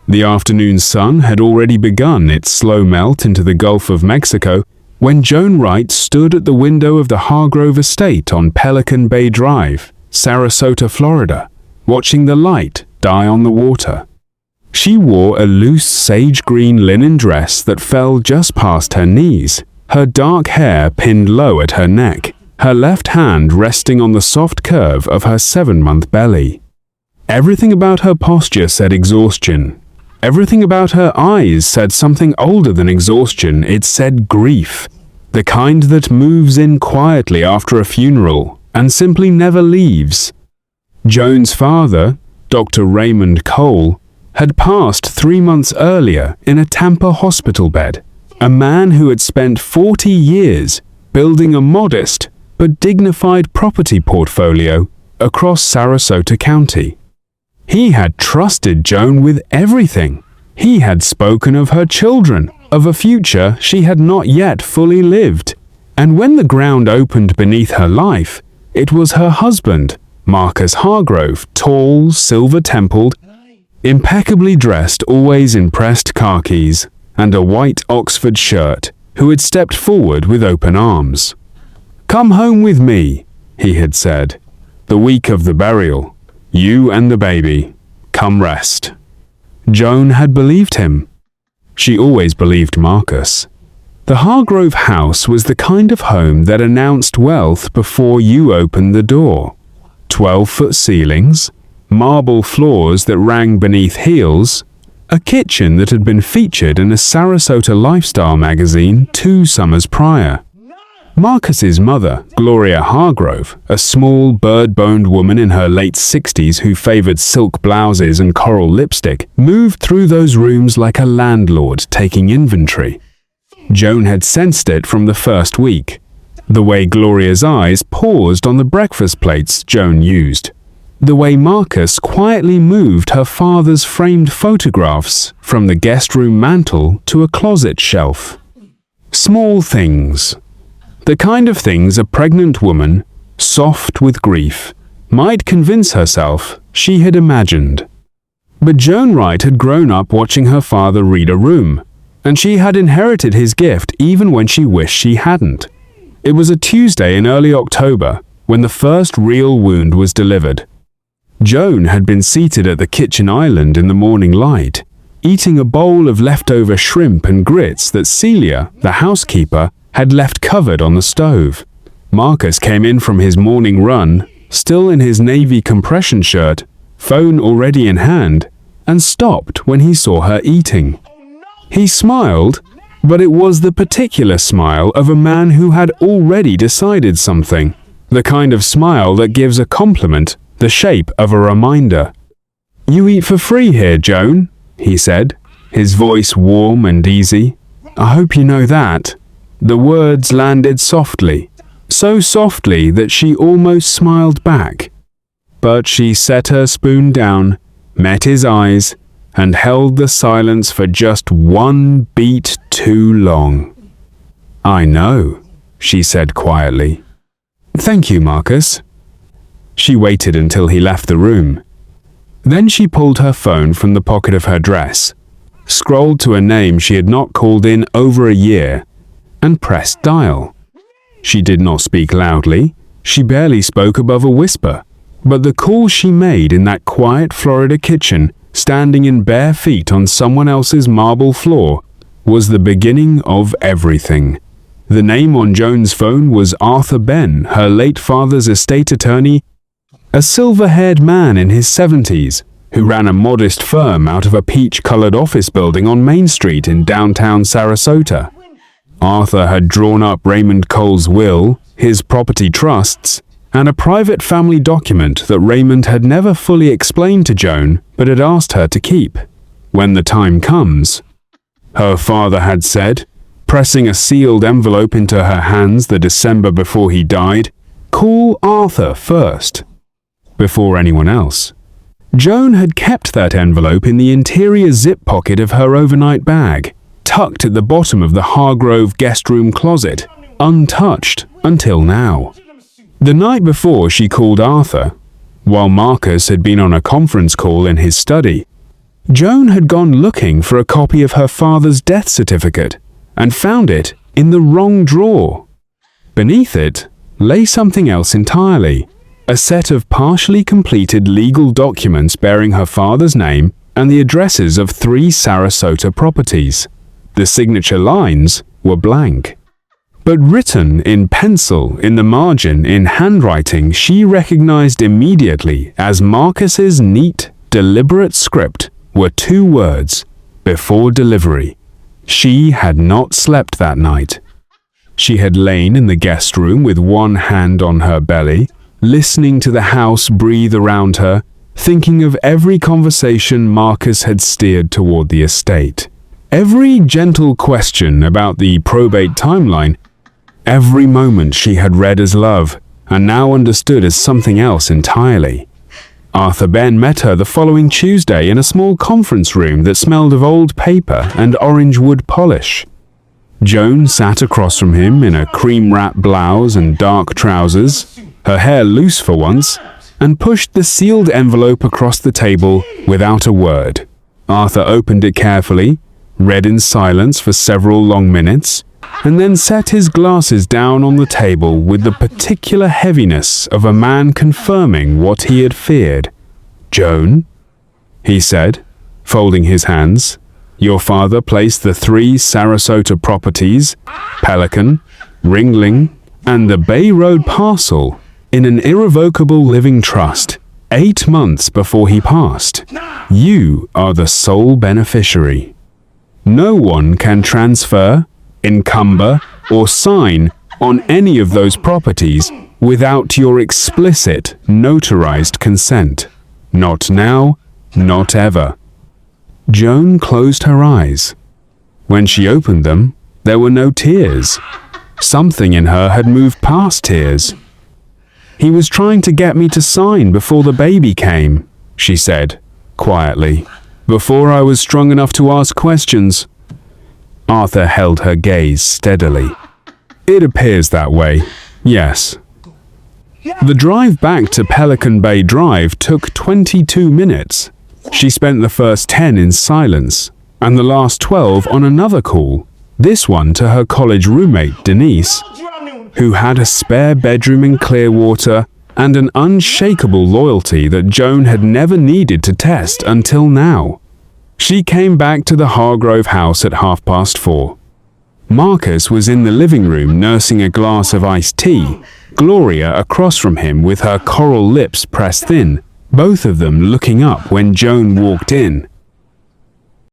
The afternoon sun had already begun its slow melt into the Gulf of Mexico when Joan Wright stood at the window of the Hargrove estate on Pelican Bay Drive, Sarasota, Florida, watching the light die on the water. She wore a loose sage-green linen dress that fell just past her knees, her dark hair pinned low at her neck, her left hand resting on the soft curve of her 7-month belly. Everything about her posture said exhaustion. Everything about her eyes said something older than exhaustion. It said grief, the kind that moves in quietly after a funeral and simply never leaves. Joan's father, Dr. Raymond Cole, had passed 3 months earlier in a Tampa hospital bed, a man who had spent 40 years building a modest but dignified property portfolio across Sarasota County. He had trusted Joan with everything. He had spoken of her children, of a future she had not yet fully lived. And when the ground opened beneath her life, it was her husband, Marcus Hargrove, tall, silver-templed, impeccably dressed, always in pressed khakis, and a white Oxford shirt, who had stepped forward with open arms. "Come home with me," he had said. "The week of the burial. You and the baby. Come rest." Joan had believed him. She always believed Marcus. The Hargrove house was the kind of home that announced wealth before you opened the door. 12-foot ceilings, marble floors that rang beneath heels, a kitchen that had been featured in a Sarasota lifestyle magazine 2 summers prior. Marcus's mother, Gloria Hargrove, a small, bird-boned woman in her late 60s who favored silk blouses and coral lipstick, moved through those rooms like a landlord taking inventory. Joan had sensed it from the first week, the way Gloria's eyes paused on the breakfast plates Joan used, the way Marcus quietly moved her father's framed photographs from the guest room mantel to a closet shelf. Small things. The kind of things a pregnant woman, soft with grief, might convince herself she had imagined. But Joan Wright had grown up watching her father read a room, and she had inherited his gift even when she wished she hadn't. It was a Tuesday in early October when the first real wound was delivered. Joan had been seated at the kitchen island in the morning light, eating a bowl of leftover shrimp and grits that Celia, the housekeeper, had left covered on the stove. Marcus came in from his morning run, still in his navy compression shirt, phone already in hand, and stopped when he saw her eating. He smiled, but it was the particular smile of a man who had already decided something, the kind of smile that gives a compliment the shape of a reminder. "You eat for free here, Joan," he said, his voice warm and easy. "I hope you know that." The words landed softly, so softly that she almost smiled back. But she set her spoon down, met his eyes, and held the silence for just 1 beat too long. "I know," she said quietly. "Thank you, Marcus." She waited until he left the room. Then she pulled her phone from the pocket of her dress, scrolled to a name she had not called in over a year, and pressed dial. She did not speak loudly, she barely spoke above a whisper, but the call she made in that quiet Florida kitchen, standing in bare feet on someone else's marble floor, was the beginning of everything. The name on Joan's phone was Arthur Ben, her late father's estate attorney, a silver-haired man in his 70s, who ran a modest firm out of a peach-colored office building on Main Street in downtown Sarasota. Arthur had drawn up Raymond Cole's will, his property trusts, and a private family document that Raymond had never fully explained to Joan but had asked her to keep. "When the time comes," her father had said, pressing a sealed envelope into her hands the December before he died, "call Arthur first." Before anyone else. Joan had kept that envelope in the interior zip pocket of her overnight bag, tucked at the bottom of the Hargrove guest room closet, untouched until now. The night before she called Arthur, while Marcus had been on a conference call in his study, Joan had gone looking for a copy of her father's death certificate and found it in the wrong drawer. Beneath it lay something else entirely, a set of partially completed legal documents bearing her father's name and the addresses of 3 Sarasota properties. The signature lines were blank. But written in pencil in the margin in handwriting she recognized immediately as Marcus's neat, deliberate script were 2 words: before delivery. She had not slept that night. She had lain in the guest room with one hand on her belly, listening to the house breathe around her, thinking of every conversation Marcus had steered toward the estate. Every gentle question about the probate timeline, every moment she had read as love and now understood as something else entirely. Arthur Ben met her the following Tuesday in a small conference room that smelled of old paper and orange wood polish. Joan sat across from him in a cream-wrapped blouse and dark trousers, her hair loose for once, and pushed the sealed envelope across the table without a word. Arthur opened it carefully, read in silence for several long minutes, and then set his glasses down on the table with the particular heaviness of a man confirming what he had feared. "Joan," he said, folding his hands, "your father placed the 3 Sarasota properties, Pelican, Ringling, and the Bay Road parcel, in an irrevocable living trust 8 months before he passed. You are the sole beneficiary. No one can transfer, encumber, or sign on any of those properties without your explicit, notarized consent. Not now, not ever." Joan closed her eyes. When she opened them, there were no tears. Something in her had moved past tears. "He was trying to get me to sign before the baby came," she said, quietly, "before I was strong enough to ask questions." Arthur held her gaze steadily. "It appears that way, yes." The drive back to Pelican Bay Drive took 22 minutes. She spent the first 10 in silence, and the last 12 on another call, this one to her college roommate Denise, who had a spare bedroom in Clearwater and an unshakable loyalty that Joan had never needed to test until now. She came back to the Hargrove house at 4:30. Marcus was in the living room nursing a glass of iced tea, Gloria across from him with her coral lips pressed thin, both of them looking up when Joan walked in.